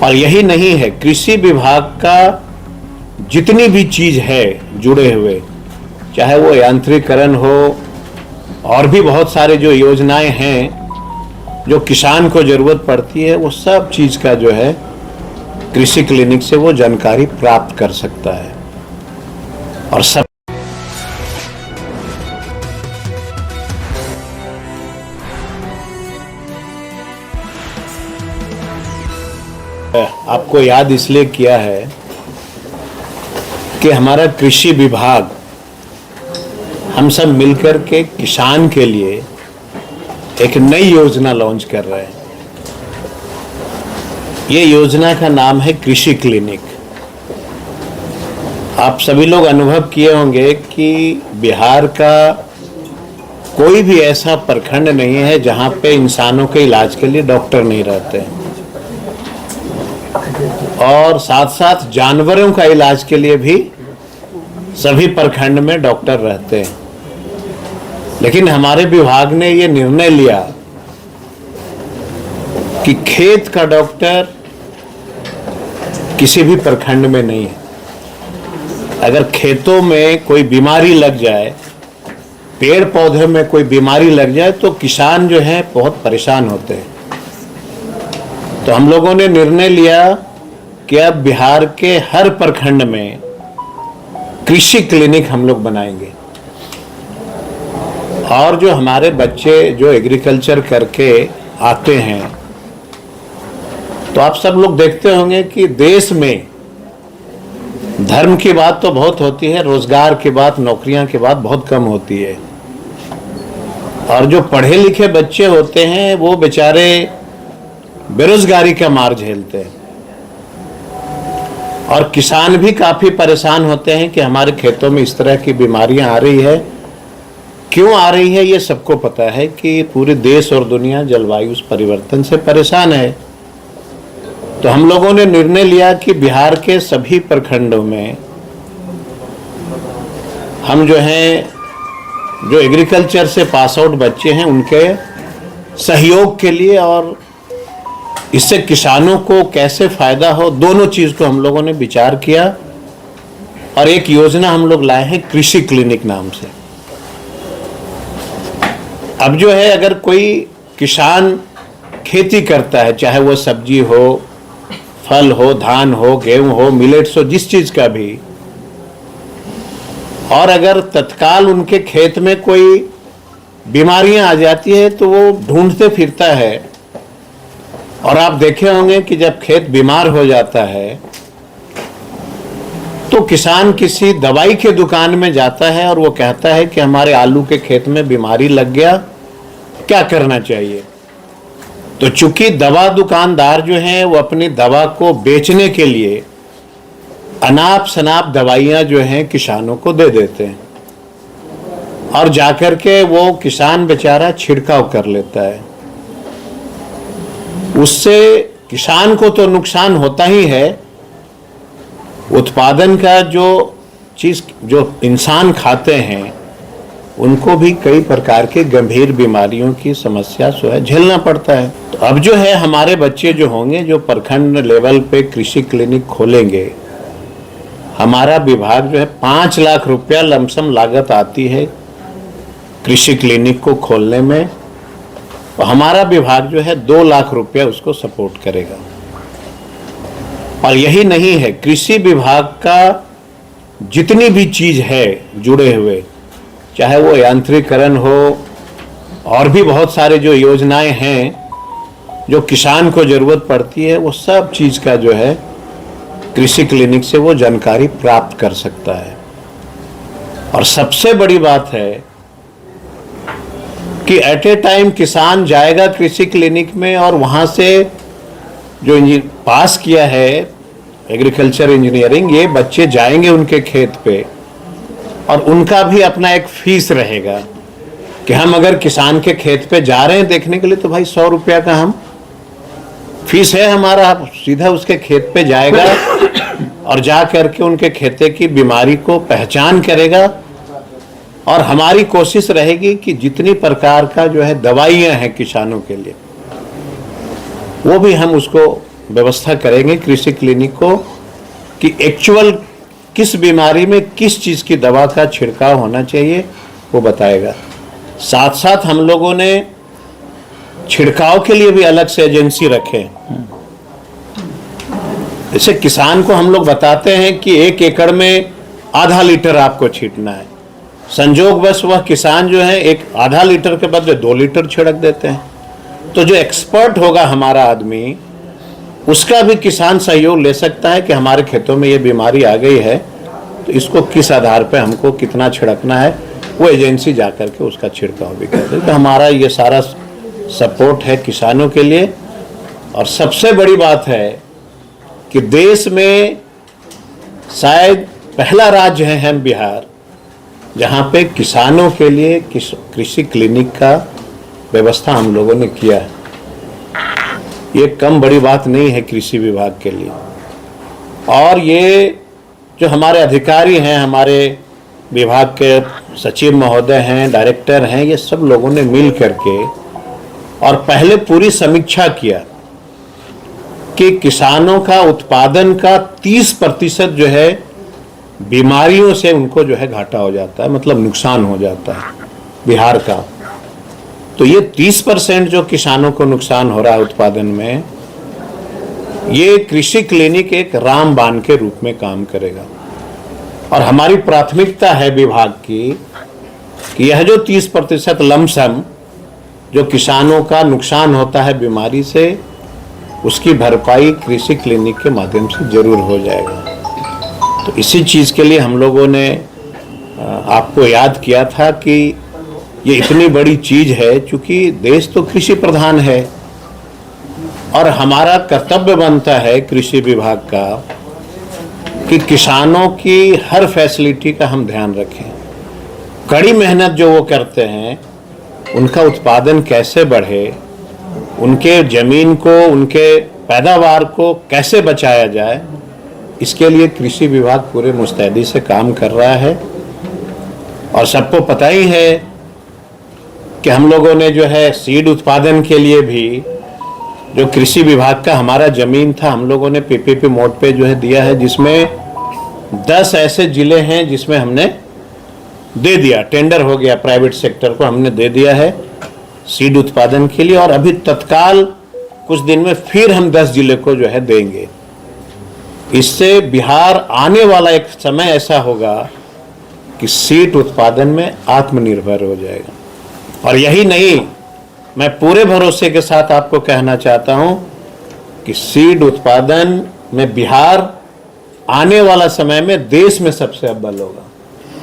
और यही नहीं है, कृषि विभाग का जितनी भी चीज है जुड़े हुए, चाहे वो यांत्रिकरण हो और भी बहुत सारे जो योजनाएं हैं जो किसान को जरूरत पड़ती है, वो सब चीज का जो है कृषि क्लिनिक से वो जानकारी प्राप्त कर सकता है। और सब आपको याद इसलिए किया है कि हमारा कृषि विभाग हम सब मिलकर के किसान के लिए एक नई योजना लॉन्च कर रहे हैं। ये योजना का नाम है कृषि क्लिनिक। आप सभी लोग अनुभव किए होंगे कि बिहार का कोई भी ऐसा प्रखंड नहीं है जहां पे इंसानों के इलाज के लिए डॉक्टर नहीं रहते हैं, और साथ साथ जानवरों का इलाज के लिए भी सभी प्रखंड में डॉक्टर रहते हैं। लेकिन हमारे विभाग ने ये निर्णय लिया कि खेत का डॉक्टर किसी भी प्रखंड में नहीं है। अगर खेतों में कोई बीमारी लग जाए, पेड़ पौधे में कोई बीमारी लग जाए, तो किसान जो है बहुत परेशान होते हैं। तो हम लोगों ने निर्णय लिया कि अब बिहार के हर प्रखंड में कृषि क्लिनिक हम लोग बनाएंगे। और जो हमारे बच्चे जो एग्रीकल्चर करके आते हैं, तो आप सब लोग देखते होंगे कि देश में धर्म की बात तो बहुत होती है, रोजगार की बात, नौकरियां की बात बहुत कम होती है। और जो पढ़े लिखे बच्चे होते हैं वो बेचारे बेरोजगारी का मार झेलते हैं। और किसान भी काफी परेशान होते हैं कि हमारे खेतों में इस तरह की बीमारियां आ रही है। क्यों आ रही है ये सबको पता है कि पूरे देश और दुनिया जलवायु परिवर्तन से परेशान है। तो हम लोगों ने निर्णय लिया कि बिहार के सभी प्रखंडों में हम जो एग्रीकल्चर से पास आउट बच्चे हैं उनके सहयोग के लिए, और इससे किसानों को कैसे फायदा हो, दोनों चीज को हम लोगों ने विचार किया और एक योजना हम लोग लाए हैं कृषि क्लिनिक नाम से। अब जो है, अगर कोई किसान खेती करता है, चाहे वो सब्जी हो, फल हो, धान हो, गेहूं हो, मिलेट्स हो, जिस चीज का भी, और अगर तत्काल उनके खेत में कोई बीमारियां आ जाती है तो वो ढूंढते फिरता है। और आप देखे होंगे कि जब खेत बीमार हो जाता है तो किसान किसी दवाई के दुकान में जाता है और वो कहता है कि हमारे आलू के खेत में बीमारी लग गया, क्या करना चाहिए। तो चूंकि दवा दुकानदार जो हैं वो अपनी दवा को बेचने के लिए अनाप शनाप दवाइयां जो हैं किसानों को दे देते हैं, और जाकर के वो किसान बेचारा छिड़काव कर लेता है। उससे किसान को तो नुकसान होता ही है, उत्पादन का जो चीज जो इंसान खाते हैं उनको भी कई प्रकार के गंभीर बीमारियों की समस्या जो है झेलना पड़ता है। तो अब जो है हमारे बच्चे जो होंगे जो प्रखंड लेवल पे कृषि क्लिनिक खोलेंगे, हमारा विभाग जो है 5 लाख रुपया लमसम लागत आती है कृषि क्लिनिक को खोलने में, और हमारा विभाग जो है 2 लाख रुपया उसको सपोर्ट करेगा। और यही नहीं है, कृषि विभाग का जितनी भी चीज है जुड़े हुए, चाहे वो यांत्रिकरण हो और भी बहुत सारे जो योजनाएं हैं जो किसान को जरूरत पड़ती है, वो सब चीज का जो है कृषि क्लिनिक से वो जानकारी प्राप्त कर सकता है। और सबसे बड़ी बात है कि एट ए टाइम किसान जाएगा कृषि क्लिनिक में और वहां से जो पास किया है एग्रीकल्चर इंजीनियरिंग, ये बच्चे जाएंगे उनके खेत पे, और उनका भी अपना एक फीस रहेगा कि हम अगर किसान के खेत पे जा रहे हैं देखने के लिए तो भाई 100 रुपया का हम फीस है हमारा, सीधा उसके खेत पे जाएगा और जा करके उनके खेते की बीमारी को पहचान करेगा। और हमारी कोशिश रहेगी कि जितनी प्रकार का जो है दवाइयां हैं किसानों के लिए वो भी हम उसको व्यवस्था करेंगे कृषि क्लिनिक को कि एक्चुअल किस बीमारी में किस चीज़ की दवा का छिड़काव होना चाहिए वो बताएगा। साथ साथ हम लोगों ने छिड़काव के लिए भी अलग से एजेंसी रखे। जैसे किसान को हम लोग बताते हैं कि 1 एकड़ में आधा लीटर आपको छींटना है, संजोगवश वह किसान जो है एक आधा लीटर के बदले 2 लीटर छिड़क देते हैं। तो जो एक्सपर्ट होगा हमारा आदमी, उसका भी किसान सहयोग ले सकता है कि हमारे खेतों में ये बीमारी आ गई है तो इसको किस आधार पे हमको कितना छिड़कना है, वो एजेंसी जा कर के उसका छिड़काव भी कर दे। तो हमारा ये सारा सपोर्ट है किसानों के लिए। और सबसे बड़ी बात है कि देश में शायद पहला राज्य है हम बिहार, जहाँ पे किसानों के लिए कृषि क्लिनिक का व्यवस्था हम लोगों ने किया है। ये कम बड़ी बात नहीं है कृषि विभाग के लिए। और ये जो हमारे अधिकारी हैं, हमारे विभाग के सचिव महोदय हैं, डायरेक्टर हैं, ये सब लोगों ने मिल करके और पहले पूरी समीक्षा किया कि किसानों का उत्पादन का 30% जो है बीमारियों से उनको जो है घाटा हो जाता है, मतलब नुकसान हो जाता है बिहार का। तो ये 30% जो किसानों को नुकसान हो रहा है उत्पादन में, ये कृषि क्लिनिक एक रामबाण के रूप में काम करेगा। और हमारी प्राथमिकता है विभाग की कि यह जो 30% लमसम जो किसानों का नुकसान होता है बीमारी से, उसकी भरपाई कृषि क्लिनिक के माध्यम से जरूर हो जाएगा। तो इसी चीज़ के लिए हम लोगों ने आपको याद किया था कि ये इतनी बड़ी चीज़ है, चूँकि देश तो कृषि प्रधान है और हमारा कर्तव्य बनता है कृषि विभाग का कि किसानों की हर फैसिलिटी का हम ध्यान रखें। कड़ी मेहनत जो वो करते हैं, उनका उत्पादन कैसे बढ़े, उनके ज़मीन को, उनके पैदावार को कैसे बचाया जाए, इसके लिए कृषि विभाग पूरे मुस्तैदी से काम कर रहा है। और सबको पता ही है कि हम लोगों ने जो है सीड उत्पादन के लिए भी जो कृषि विभाग का हमारा ज़मीन था, हम लोगों ने पीपीपी मोड पे जो है दिया है, जिसमें 10 ऐसे ज़िले हैं जिसमें हमने दे दिया, टेंडर हो गया, प्राइवेट सेक्टर को हमने दे दिया है सीड उत्पादन के लिए। और अभी तत्काल कुछ दिन में फिर हम 10 जिले को जो है देंगे। इससे बिहार आने वाला एक समय ऐसा होगा कि सीड उत्पादन में आत्मनिर्भर हो जाएगा। और यही नहीं, मैं पूरे भरोसे के साथ आपको कहना चाहता हूं कि सीड उत्पादन में बिहार आने वाला समय में देश में सबसे अव्वल होगा।